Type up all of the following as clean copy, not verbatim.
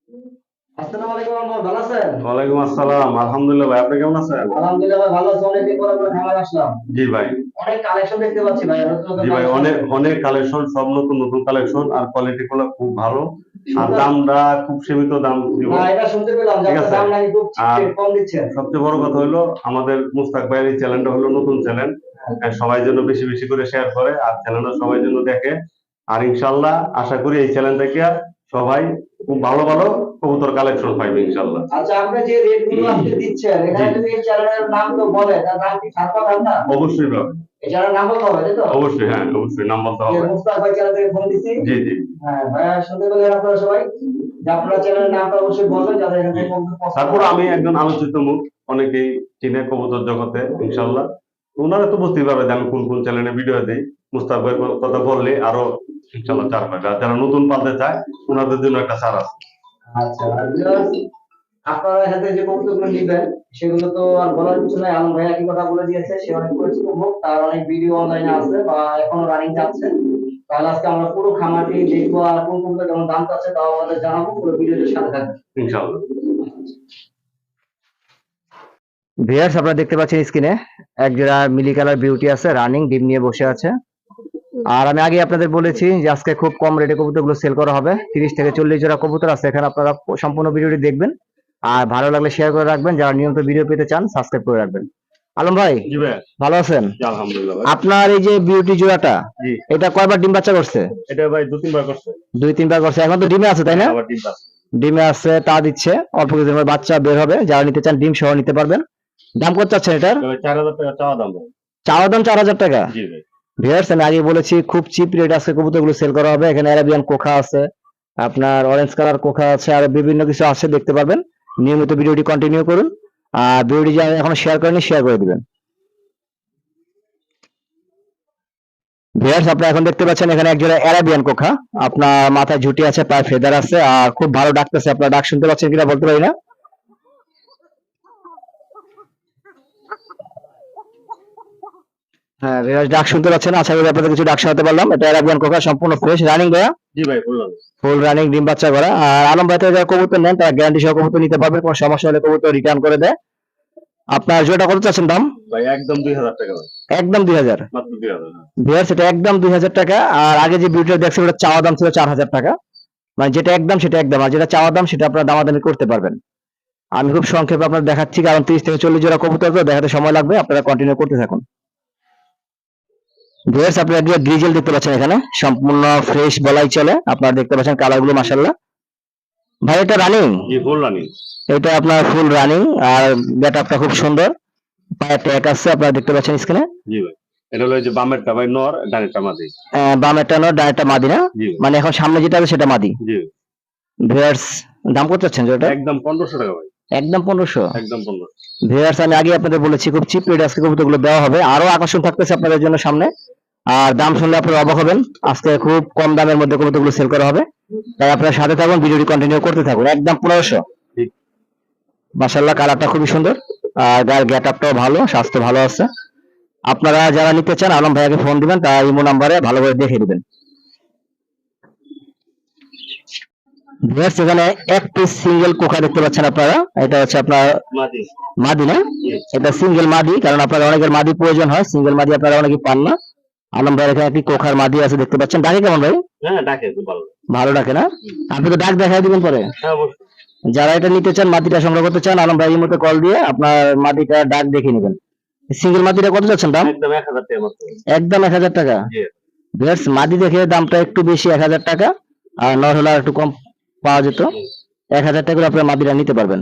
আসসালামু আলাইকুম, ভালো আছেন? ওয়ালাইকুম আসসালাম। আলহামদুলিল্লাহ ভাই, আপনি কেমন আছেন? আলহামদুলিল্লাহ ভাই, ভালো আছি। অনেকদিন পর আপনার খামারে আসলাম। জি ভাই। অনেক কালেকশন দেখতে পাচ্ছি ভাই, নতুন নতুন জি ভাই, কালেকশন অনেক আছে। অনেক কালেকশন, সব নতুন নতুন কালেকশন, আর কোয়ালিটি গুলো খুব ভালো। আর সুন্দর। দামটা খুব সীমিত দাম দিব। না, এটা শুনতে পেলাম যে ঠিক আপনার আছে। দাম নাকি খুব চিপ আর রেট, কম দিচ্ছেন। সবচেয়ে বড় কথা হলো, আমাদের মুস্তাক ভাইয়ের এই চ্যানেলটা হলো নতুন চ্যানেল। সবাই যেন বেশি বেশি করে শেয়ার করে, আর চ্যানেলটা সবাই যেন দেখে। আর ইনশাল্লাহ আশা করি এই চ্যানেল থেকে সবাই খুব ভালো ভালো কবুতর কালেকশন পাইবে ইনশাল্লাহ। আচ্ছা, আপনি যে রেট গুলো আজকে দিচ্ছেন, জি, এখানে যদি এই চ্যানেলের নাম তো বলে, তার নাম কি ছাড় পাবেন না? অবশ্যই পাবে। এই চ্যানেলের নাম বলতে হবে, তাই তো? অবশ্যই, হ্যাঁ অবশ্যই নাম বলতে যে হবে। মুস্তাক ভাই চ্যানেল থেকে ফোন দিছি। জি জি। হ্যাঁ ভাইয়া, শুনতে পেলেন আপনারা সবাই, যে আপনারা চ্যানেলের নামটা অবশ্যই বলবেন, যাতে এখান থেকে কবুতর পছন্দ তারপর হয়। আমি একজন আলোচিত মুখ, অনেকেই চিনে কবুতর জগতে ইনশাল্লাহ। ওনারা তো বুঝতেই পারবে যে আমি কোন কোন চ্যানেলে ভিডিও দিই। মুস্তাক ভাই কথা বললে আরো ইনশাল্লাহ ছাড় পাবে, আর যারা নতুন পালতে চায় ওনাদের জন্য একটা ছাড় আছে। আচ্ছা, আর viewers, আপনারা এখান থেকে যে কবুতরগুলো নিবেন, সেগুলো তো আর বলার কিছু নাই। আলম ভাই একই কথা বলে দিয়েছে, সে অনেক পরিচিত মুখ, তার অনেক ভিডিও অনলাইনে আছে বা এখনো রানিং যাচ্ছে। তাহলে আজকে আমরা পুরো খামারটি দেখবো, আর কোন কবুতর কেমন দাম চাচ্ছে তাও আমাদের জানাবো, পুরো ভিডিওটির সাথে থাকবে। ইনশাল্লাহ। ভিউয়ার্স, আপনারা দেখতে পাচ্ছেন স্ক্রিনে এক জোড়া মিলি কালার বিউটি আছে, রানিং ডিম নিয়ে বসে আছে। আর আমি আগে আপনাদের বলেছি যে আজকে খুব কম রেটে কবুতরগুলো সেল করা হবে। 30 থেকে 40 জোড়া কবুতর আছে এখানে, আপনারা সম্পূর্ণ ভিডিওটি দেখবেন। আর ভালো লাগলে শেয়ার করে রাখবেন, যারা নিয়মিত ভিডিও পেতে চান সাবস্ক্রাইব করে রাখবেন। আলম ভাই, জি ভাই। ভালো আছেন? জি, আলহামদুলিল্লাহ ভাই। আপনার এই যে বিউটি জোড়াটা, জি। এটা কয়বার ডিম বাচ্চা করছে? এটা ভাই দু তিনবার করছে। 2-3 বার করছে, এখন তো ডিমে আছে তাই না? আবার তিনবার। ডিমে আছে, তা দিচ্ছে। অল্প কিছুদিন পর বাচ্চা বের হবে, যারা নিতে চান ডিম সহ নিতে পারবেন। দাম কত চাচ্ছেন এটার? ভাই 4,000 টাকা চাওয়া দাম ভাই। চাওয়া দাম 4,000 টাকা। জি ভাই। ভিউয়ার্স, আমি আগে বলেছি খুব চিপ রেট আজকে কবুতরগুলো সেল করা হবে। এখানে অ্যারাবিয়ান কোখা আছে, আপনার অরেঞ্জ কালার কোখা আছে, আর বিভিন্ন কিছু আছে, দেখতে পারবেন। নিয়মিত ভিডিওটি কন্টিনিউ করুন, আর ভিডিওটি যারা এখনো শেয়ার করেনি শেয়ার করে দিবেন। ভিউয়ার্স, আপনারা এখন দেখতে পাচ্ছেন এখানে একজোড়া অ্যারাবিয়ান কোখা, আপনার মাথায় ঝুটি আছে, পায়ে ফেদার আছে, আর খুব ভালো ডাকতেছে। আপনারা ডাক শুনতে পাচ্ছেন কিনা বলতে পারি না। হ্যাঁ ভিউয়ার্স, ডাক শুনতে পাচ্ছেন, আশা করি আপনাদের কিছু ডাক শোনাতে পারলাম। এটা অ্যারাবিয়ান কোখা, সম্পূর্ণ ফ্রেশ রানিং ভাইয়া। জি ভাই, বললাম। ফুল রানিং ডিম বাচ্চা করা। আর আলম ভাই থেকে যারা কবুতর নেন তারা গ্যারান্টি সহ কবুতর নিতে পারবেন, কোনো সমস্যা হলে কবুতর রিটার্ন করে দেয়। আপনার জোড়াটা কত চাচ্ছেন দাম? ভাই একদম 2,000 টাকা ভাই। একদম 2,000। মাত্র 2,000। ভিউয়ার্স, এটা একদম 2,000 টাকা। আর আগে যে ভিডিওটা দেখছেন ওটা চাওয়া দাম ছিল 4,000 টাকা। মানে যেটা একদম সেটা একদম, আর যেটা চাওয়া দাম সেটা আপনারা দামাদামি করতে পারবেন। আমি খুব সংক্ষেপে আপনার দেখাচ্ছি, কারণ 30 থেকে 40 জোড়া কবুতর তো দেখাতে সময় লাগবে, আপনারা কন্টিনিউ করতে থাকুন। ভিউয়ার্স, আপনারা একটা গ্রিজেল দেখতে পাচ্ছেন এখানে, সম্পূর্ণ ফ্রেশ বলাই চলে। আপনারা দেখতে পাচ্ছেন কালার গুলো মাশাআল্লাহ। ভাই এটা রানিং? জি, ফুল রানিং। এটা আপনার ফুল রানিং, আর গেটআপটা খুব সুন্দর। পায়ে ট্যাগ আছে, আপনারা দেখতে পাচ্ছেন স্ক্রিনে। জি ভাই। এটা হলো এই যে বামেরটা ভাই নর, ডানেরটা মাদি। বামেরটা নর, ডানেরটা মাদি না? জি। মানে এখন সামনে যেটা আছে সেটা মাদি। জি। ভিউয়ার্স, দাম কত চাচ্ছেন যেটা? একদম 1,500 টাকা ভাই। একদম 1500। একদম 1500। ভিউয়ার্স, আমি আগে আপনাদের বলেছি খুব চিপ রেট আজকে কবুতরগুলো দেওয়া হবে, আরো আকর্ষণ থাকতেছে আপনাদের জন্য সামনে। আর দাম শুনলে আপনারা অবাক হবেন, আজকে খুব কম দামের মধ্যে কবুতরগুলো সেল করা হবে। তাই আপনারা সাথে থাকুন, ভিডিওটি কন্টিনিউ করতে থাকুন। একদম 1500। ঠিক। মাশাআল্লাহ, কালারটা খুবই সুন্দর, আর গায়ের গেটআপটাও ভালো, স্বাস্থ্য ভালো আছে। আপনারা যারা নিতে চান আলম ভাইয়াকে ফোন দিবেন, তার ইমো নাম্বারে ভালো করে দেখে দিবেন। ভিউয়ার্স, এখানে এক পিস সিঙ্গেল কোকা দেখতে পাচ্ছেন আপনারা, এটা হচ্ছে আপনার মাদি। মাদি না? জি। এটা সিঙ্গেল মাদি, কারণ আপনারা অনেকের মাদি প্রয়োজন হয়, সিঙ্গেল মাদি আপনারা অনেকেই পান না। আলম ভাইয়ের এখানে একটি কোখার মাদি আছে, দেখতে পাচ্ছেন। ডাকে কেমন ভাই? হ্যাঁ, ডাকে খুব ভালো। ভালো ডাকে না? আপনি তো ডাক দেখাই দিবেন পরে। হ্যাঁ, অবশ্যই। যারা এটা নিতে চান, মাদিটা সংগ্রহ করতে চান, আলম ভাইয়ের মতো কল দিয়ে আপনার মাদিটা ডাক দেখে নেবেন। সিঙ্গেল মাদিটা কত যাচ্ছেন দাম? একদম 1,000 টাকা মাত্র। একদম 1,000 টাকা। জি। ভিউয়ার্স, মাদি দেখে দামটা একটু বেশি, 1,000 টাকা। আর নর হলে আর একটু কম পাওয়া যেত। 1,000 টাকা করে আপনার মাদিটা নিতে পারবেন।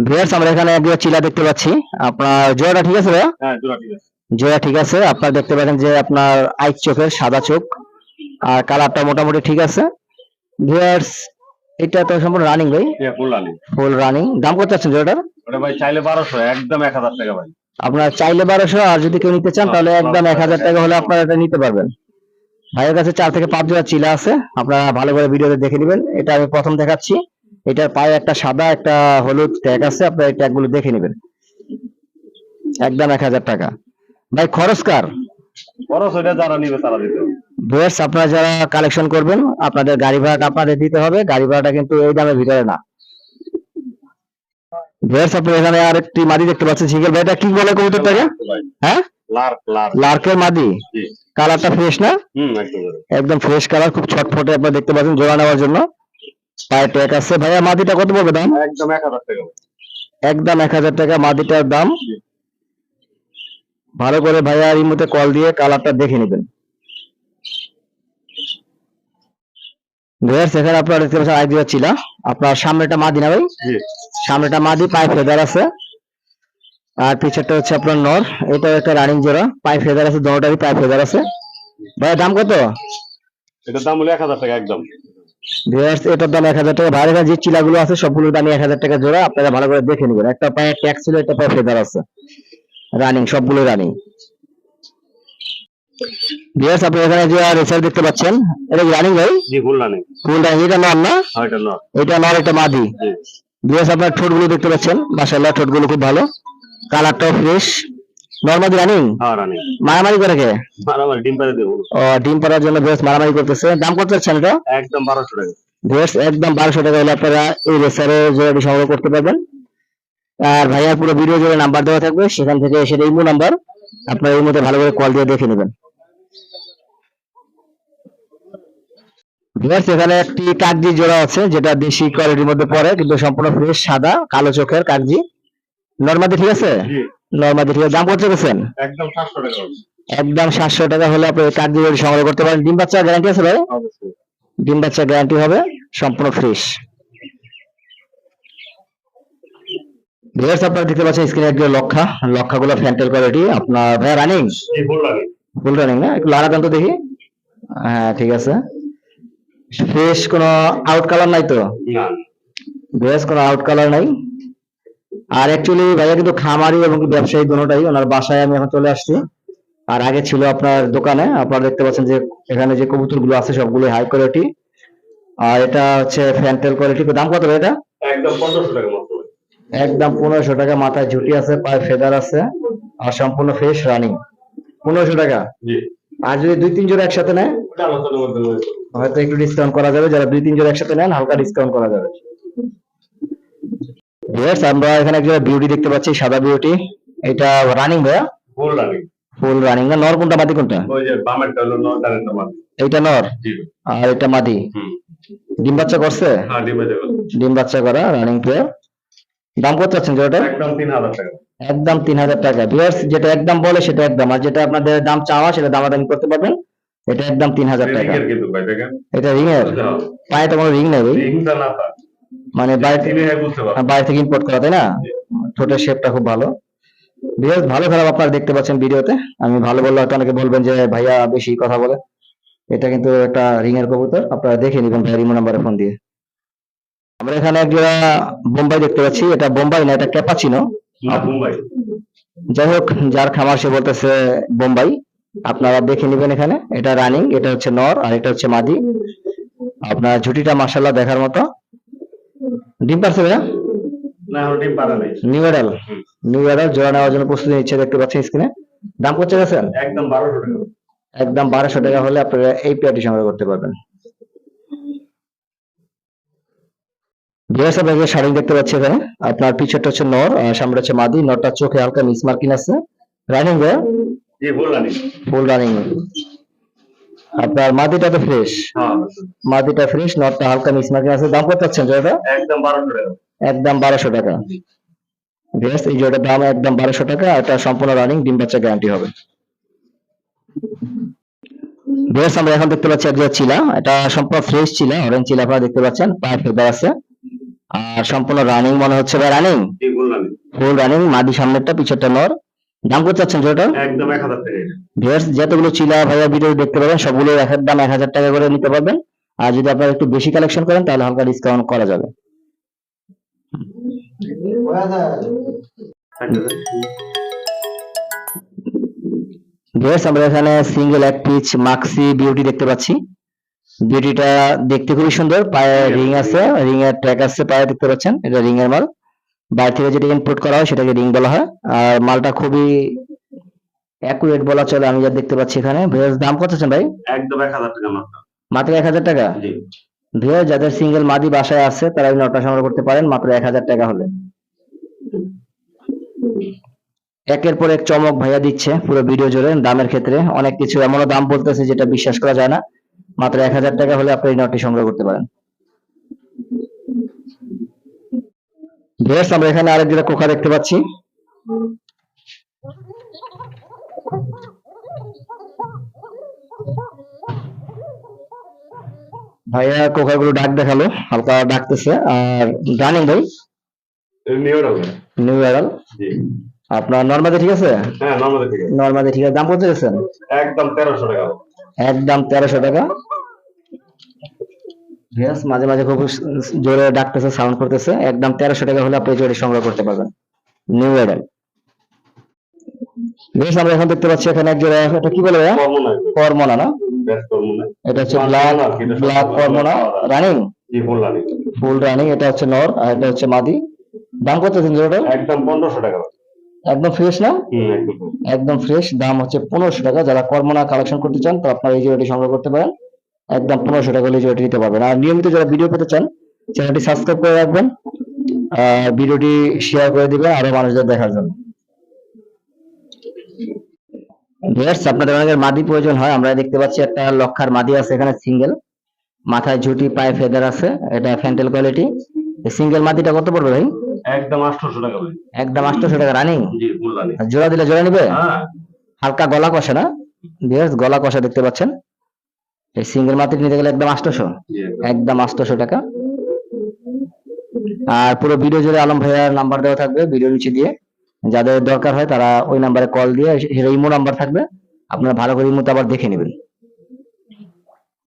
ভিউয়ার্স, আমরা এখানে এক জোড়া চিলা দেখতে পাচ্ছি। আপনার জোড়াটা ঠিক আছে ভাইয়া? হ্যাঁ, জোড়া ঠিক আছে। জোড়া ঠিক আছে। আপনারা দেখতে পাচ্ছেন যে আপনার আইস চোখের, সাদা চোখ, আর কালারটা মোটামুটি ঠিক আছে। ভিউয়ার্স, এটা তো সম্পূর্ণ রানিং ভাই? হ্যাঁ, ফুল রানিং। Full running. দাম কত চাচ্ছেন জোড়াটার? ওটা ভাই চাইলে 1,200, একদম 1,000 টাকা ভাই। আপনার চাইলে 1,200, আর যদি কেউ নিতে চান তাহলে একদম 1,000 টাকা হলে আপনারা এটা নিতে পারবেন। ভাইয়ের কাছে 4 থেকে 5 জোড়া চিলা আছে, আপনারা ভালো করে ভিডিওতে দেখে নেবেন। এটা আমি প্রথম দেখাচ্ছি। এটার পায়ে একটা সাদা একটা হলুদ ট্যাগ আছে, আপনারা এই ট্যাগ গুলো দেখে নেবেন। একদম 1,000 টাকা। ভাই খরচ কার? খরচ ওইটা যারা নিবে তারা দিতে হবে। ভিউয়ার্স আপনারা যারা কালেকশন করবেন আপনাদের গাড়ি ভাড়াটা আপনাদের দিতে হবে, গাড়ি ভাড়াটা কিন্তু এই দামের ভিতরে না। ভিউয়ার্স আপনারা এখানে আরেকটি মাদি দেখতে পাচ্ছেন সিঙ্গেল ভাই, এটা কি বলে কবুতরটাকে? ভাই, হ্যাঁ, লার্ক লার্ক। লার্কের মাদি, জি। কালারটা ফ্রেশ না? একেবারে। একদম ফ্রেশ কালার, খুব ছটফটে আপনারা দেখতে পাচ্ছেন জোড়া নেওয়ার জন্য। পায়ে ট্যাগ আছে। ভাইয়া মাদিটা কত পড়বে দাম? একদম 1000 টাকা। একদম 1000 টাকা মাদিটার দাম। ভালো করে ভাইয়া এই মুহূর্তে কল দিয়ে কালারটা দেখে নেবেন। ভিউয়ার্স এখানে আপনারা দেখতে পাচ্ছেন আইডিয়া চিলা, আপনার সামনেটা মাদি না ভাই? জি। সামনেটা মাদি, পায়ে ফেদার আছে, আর পিছেরটা হচ্ছে আপনার নর। এটা একটা রানিং জোড়া, পায়ে ফেদার আছে, দোনোটারই পায়ে ফেদার আছে। ভাইয়া দাম কত? এটার দাম হলো 1000 টাকা একদম। ভিউয়ার্স এটার দাম 1000 টাকা। ভাইয়ের কাছে যে চিলাগুলো আছে সবগুলোর দামই 1000 টাকা জোড়া, আপনারা ভালো করে দেখে নেবেন। একটা পায়ে ট্যাগ ছিল, একটা পায়ে ফেদার আছে, রানিং, সবগুলো রানিং। ভিউয়ার্স আপনারা এখানে যে রেসার দেখতে পাচ্ছেন, এটা কি রানিং ভাই? জি, ফুল রানিং। Full running. এটা নর না? হ্যাঁ, এটা নর। এটা নর, এটা মাদি। জি। ভিউয়ার্স আপনার ঠোঁটগুলো দেখতে পাচ্ছেন, মাশাআল্লাহ ঠোঁটগুলো খুব ভালো, কালারটাও ফ্রেশ। নর মাদি রানিং। হ্যাঁ, রানিং। মারামারি করে কে? মারামারি ডিম পাড়ে দেবো। ও, ডিম পাড়ার জন্য ভিউয়ার্স মারামারি করতেছে। দাম কত চাচ্ছেন এটা? একদম 1200 টাকা। ভিউয়ার্স একদম 1200 টাকা হলে আপনারা এই রেসারে জোড়াটি সংগ্রহ করতে পারবেন। আর ভাইয়ার পুরো ভিডিও জুড়ে নাম্বার দেওয়া থাকবে, সেখান থেকে সেটা ইমো নাম্বার, আপনারা এই মধ্যে ভালো করে কল দিয়ে দেখে নেবেন। ভিউয়ার্স এখানে একটি কাগজি জোড়া আছে, যেটা দেশি কোয়ালিটির মধ্যে পড়ে, কিন্তু সম্পূর্ণ ফ্রেশ সাদা কালো চোখের কাগজি। নরমাদি ঠিক আছে? জি। নরমাদি ঠিক আছে। দাম কত গেছেন? একদম 700 টাকা। একদম 700 টাকা হলে আপনি এই কাগজি জোড়াটি সংগ্রহ করতে পারেন। ডিম বাচ্চা গ্যারান্টি আছে ভাই? অবশ্যই। ডিম বাচ্চা গ্যারান্টি হবে, সম্পূর্ণ ফ্রেশ। ভিউয়ার্স আপনারা দেখতে পাচ্ছেন স্ক্রিনে একটি লক্ষাগুলো ফ্যান্টেল কোয়ালিটি। আপনার ভাই রানিং? জি, ফুল রানিং। ফুল রানিং না? একটু লাড়া দেন তো দেখি। হ্যাঁ ঠিক আছে, ফ্রেশ, কোনো আউট কালার নাই তো? না। ভিউয়ার্স কোনো আউট কালার নাই। আর অ্যাকচুয়ালি ভাইয়া কিন্তু খামারি এবং ব্যবসায়ী দুটোটাই। ওনার বাসায় আমি এখন চলে আসছি, আর আগে ছিল আপনার দোকানে। আপনারা দেখতে পাচ্ছেন যে এখানে যে কবুতরগুলো আছে সবগুলো হাই কোয়ালিটি, আর এটা হচ্ছে ফ্যান্টেল কোয়ালিটি। দাম কত ভাই এটা? একদম 1500 টাকা মাত্র। একদম 1500 টাকা। মাথায় ঝুটি আছে, পায়ে ফেদার আছে, আর সম্পূর্ণ ফ্রেশ রানিং। 1500 টাকা। জি। আর যদি 2-3 জোড়া একসাথে নেয় ওটা আলোচনার মধ্যে রয়েছে। হয়তো একটু ডিসকাউন্ট করা যাবে। যারা 2-3 জোড়া একসাথে নেন হালকা ডিসকাউন্ট করা যাবে। ভিউয়ার্স আমরা এখানে একটা বিউটি দেখতে পাচ্ছি, সাদা বিউটি। এটা রানিং ভাইয়া? Full running. ফুল রানিং না? নর কোনটা মাদি কোনটা? ওই যে বামেরটা হলো নর, ডানেরটা মাদি। এইটা নর জি। আর এটা মাদি। হুম। ডিম বাচ্চা করছে? হ্যাঁ, ডিমে দেবো। ডিম বাচ্চা করা রানিং পেয়ার। দাম কত চাচ্ছেন জোড়াটা? একদম 3000 টাকা। একদম 3000 টাকা। ভিউয়ার্স যেটা একদম বলে সেটা একদম, আর যেটা আপনাদের দাম চাওয়া সেটা দামাদামি করতে পারবেন। এটা একদম 3000 টাকা। রিংয়ের কিন্তু ভাই দেখেন। এটা রিং এর? পায়ে তো কোনো রিং নেই ভাই, রিংটা না তা। মানে বাইরে চিনে বুঝতে পারবেন। বাইরে থেকে ইম্পোর্ট করা, তাই না? ঠোঁটের শেপটা খুব ভালো। ভিউয়ার্স ভালো খারাপ আপনারা দেখতে পাচ্ছেন ভিডিওতে। আমি ভালো বললে হয়তো অনেকে বলবেন যে ভাইয়া বেশি কথা বলে। এটা কিন্তু একটা রিং এর কবুতর, আপনারা দেখে নেবেন ভাই ইমো নাম্বারে ফোন দিয়ে। আমরা এখানে একটা বোম্বাই দেখতে পাচ্ছি। এটা বোম্বাই না, এটা ক্যাপাচিনো। না, মুম্বাই। যাই হোক, যার খামার সে বলতেছে বোম্বাই। আপনারা দেখে নেবেন এখানে। এটা রানিং, এটা হচ্ছে নর, আর এটা হচ্ছে মাদি। আপনার ঝুটিটা মাশাআল্লাহ দেখার মতো। ডিম পারছে ভাইয়া? না, ওর ডিম পাড়া নেই। নিউ এডাল। নিউ এডাল জোড়া নেওয়ার জন্য প্রস্তুতি নিচ্ছে, দেখতে পাচ্ছেন স্ক্রিনে। দাম কত গেছেন? একদম 1200 টাকা। একদম 1200 টাকা হলে আপনারা এই পেয়ারটি সংগ্রহ করতে পারবেন। ভিউয়ার্স আপনারা শাড়ি দেখতে পাচ্ছেন এখানে। আপনার পিছনটা হচ্ছে নর আর সামনে হচ্ছে মাদি। নরটার চোখে হালকা মিস মার্কিং আছে। রানিং ভাইয়া? জি, ফুল রানিং। Full running. আপনার মাদিটা তো ফ্রেশ? হ্যাঁ, মাদিটা ফ্রেশ, নটটা হালকা মিস মার্কিং আছে। দাম কত চাচ্ছেন জোড়াটা? একদম 1200 টাকা। একদম 1200 টাকা। বেশ, এই জোড়াটার দাম একদম 1200 টাকা। এটা সম্পূর্ণ রানিং, ডিম বাচ্চা গ্যারান্টি হবে। বেশ, আমরা এখন দেখতে পাচ্ছি একটা চিলা। এটা সম্পূর্ণ ফ্রেশ চিলা, অরেঞ্জ চিলা আপনারা দেখতে পাচ্ছেন, পায়ে ফেদার আছে, আর সম্পূর্ণ রানিং মনে হচ্ছে ভাই। রানিং? জি, ফুল রানিং। Full running. মাদি সামনেরটা, পিছেরটা নর। দাম কত চাচ্ছেন জোড়াটা? একদম 1000 টাকা। ভিউয়ার্স যতগুলো চিলা ভাইয়া ভিডিও দেখতে পাবেন সবগুলো এক এক দাম 1000 টাকা করে নিতে পারবেন। আর যদি আপনারা একটু বেশি কালেকশন করেন তাহলে হালকা ডিসকাউন্ট করা যাবে। ভিউয়ার্স আমরা এখানে সিঙ্গেল এক পিচ মাক্সি বিউটি দেখতে পাচ্ছি। বিউটিটা দেখতে খুবই সুন্দর, পায়ে রিং আছে, রিং এর ট্যাগ আছে পায়ে, দেখতে পাচ্ছেন এটা রিং এর মাল। বাইরে থেকে যেটা ইনপুট করা হয় সেটাকে রিং বলা হয়। আর মালটা খুবই অ্যাকুরেট বলা চলে, আমি যা দেখতে পাচ্ছি এখানে। ভিউয়ার্স দাম কত আছেন ভাই? একদম 1000 টাকা মাত্র। মাত্র 1000 টাকা। জি। ভিউয়ার্স যাদের সিঙ্গেল মাদি বাসায় আছে তারা এই নটটা সংগ্রহ করতে পারেন মাত্র 1000 টাকা হলে। একের পর এক চমক ভাইয়া দিচ্ছে পুরো ভিডিও জুড়ে দামের ক্ষেত্রে। অনেক কিছু এমনও দাম বলতেছে যেটা বিশ্বাস করা যায় না। মাত্র 1000 টাকা হলে আপনি এই নটটি সংগ্রহ করতে পারেন। ভিউয়ার্স আমরা এখানে আরেক জোড়া কোকা দেখতে পাচ্ছি। ভাইয়া কোকাগুলো ডাক দেখালো, হালকা ডাকতেছে। আর রানিং ভাই নিউ রকম। নিউ অ্যাডাল। জি। আপনার নর্মাদি ঠিক আছে? হ্যাঁ, নরমাল ঠিক আছে। নর্মাদি ঠিক আছে। দাম কত গেছেন? একদম 1300 টাকা। একদম 1300 টাকা। ভিউয়ার্স মাঝে মাঝে খুব জোরে ডাকতেছে, সাউন্ড করতেছে। একদম 1300 টাকা হলে আপনি এই জোড়াটি সংগ্রহ করতে পারবেন, নিউ অ্যাডাল। বেশ, আমরা এখন দেখতে পাচ্ছি এখানে এক জোড়া, এটা কি বলে ভাইয়া? কর্মনা। কর্মনা না? বেশ কর্মনা। এটা হচ্ছে ব্ল্যাক কর্মনা রানিং। জি, ফুল রানিং। Full running. এটা হচ্ছে নর আর এটা হচ্ছে মাদি। দাম কত দিন জোড়াটা? একদম 1500 টাকা। একদম ফ্রেশ না? একদম। একদম ফ্রেশ। দাম হচ্ছে 1500 টাকা। যারা কর্মনা কালেকশন করতে চান তো আপনারা এই জোড়াটি সংগ্রহ করতে পারেন। একদম 1500 টাকা হলে এই জোড়াটি নিতে পারবেন। আর নিয়মিত যারা ভিডিও পেতে চান চ্যানেলটি সাবস্ক্রাইব করে রাখবেন, ভিডিওটি শেয়ার করে দিবেন আরো মানুষদের দেখার জন্য। ভিউয়ার্স আপনাদের অনেকের মাদি প্রয়োজন হয়। আমরা দেখতে পাচ্ছি একটা লক্ষার মাদি আছে এখানে, সিঙ্গেল, মাথায় ঝুটি, পায়ে ফেদার আছে। এটা ফ্যান্টেল কোয়ালিটি। এই সিঙ্গেল মাদিটা কত পড়বে ভাই? একদম 800 টাকা ভাই। একদম 800 টাকা রানিং। জি, ফুল রানিং। জোড়া দিলে জোড়া নিবে? হ্যাঁ। হালকা গলা কষা না? ভিউয়ার্স গলা কষা দেখতে পাচ্ছেন। এই সিঙ্গেল মাদি নিতে গেলে একদম 800। জি। একদম 800 টাকা। আর পুরো ভিডিও জুড়ে আলম ভাইয়ার নাম্বার দেওয়া থাকবে ভিডিও নিচে দিয়ে। যাদের দরকার হয় তারা ওই নাম্বারে কল দিয়ে, ইমো নাম্বার থাকবে, আপনারা ভালো করে ইমোতে আবার দেখে নেবেন।